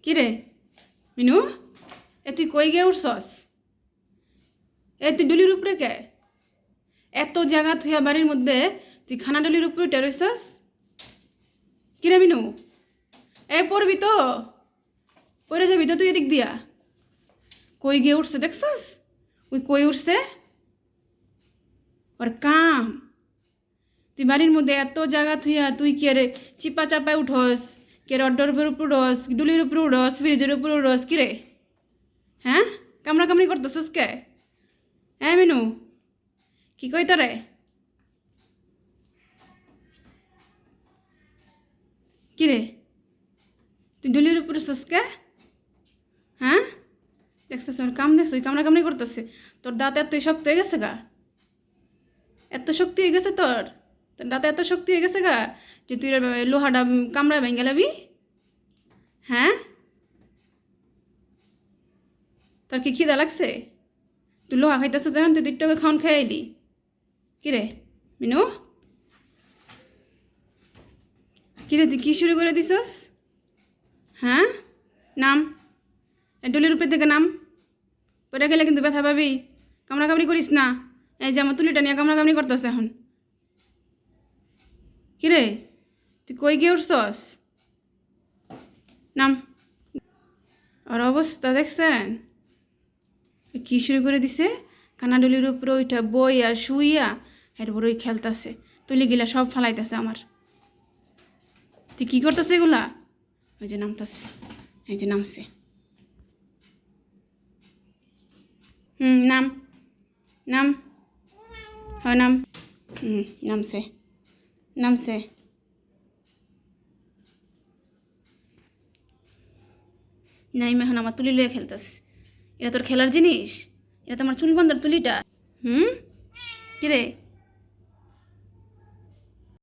কি রে মিনু, তুই কই গে উঠছস? তুই ডুলির উপরে কে? এত জায়গা থুয়া বাড়ির মধ্যে তুই খানা ডুলির উপরে উঠে রইছস? কি রে মিনু, পড়বি তো, পড়ে যাবি তো তুই এদিক দিয়া। কই গিয়ে উঠছে দেখছস? ওই কই উঠছে ওর কাম। তুই বাড়ির মধ্যে এত জায়গা থুইয়া তুই কে রে চিপা চাপায় উঠস, কে রড্ডর উপর উঠস, ডুলির উপরে উঠস, ফ্রিজের উপরে উঠস, কি রে? হ্যাঁ, কামড়া কামড়ি করতেছস কে? হ্যাঁ মিনু, কি কই তোরে? কি রে, তুই ডুলির উপরে উঠছস কে? হ্যাঁ, দেখছস ওর কাম, দেখছ কামড়া কামড়ি করতেছে। তোর দাঁত এত শক্ত হয়ে গেছে গা, এত শক্তি হয়ে গেছে তোর, তোর দাঁতে এত শক্তি হয়ে গেছে গা যে তুই লোহাটা কামড়া ভেঙে লাবি। হ্যাঁ, তোর কি খিদা লাগছে? তুই লোহা খাইতেছ যখন তুই দিকটাকে খাওয়ান খেয়ে এলি। কি রে মিনু, কি রে তুই কী শুরু করে দিছস? হ্যাঁ, নাম, ডলির উপর থেকে নাম, পরে গেলে কিন্তু ব্যথা পাবি। কামড়া কামড়ি করিস না। এই যে আমার তুলিটা নিয়ে কামড়া কামড়ি করতেছে এখন। কি রে, তুই কই গিয়ে উঠছস? নাম, আর অবস্থা দেখছেন কী শুরু করে দিছে? কানাডলির উপরে ওইটা বইয়া শুইয়া এরপর ওই খেলতেছে, তুলি গিলা সব ফালাইতেছে আমার। তুই কী করতেছে এগুলা? ওই যে নামতাছে, এই যে নামছে। নাম, নাম, হয় নাম। নামছে, নামছে। নাইম এখন আমার তুলি লয়ে খেলতাস। এটা তোর খেলার জিনিস? এটা তো আমার চুল বান্ধার তুলিটা। কি রে,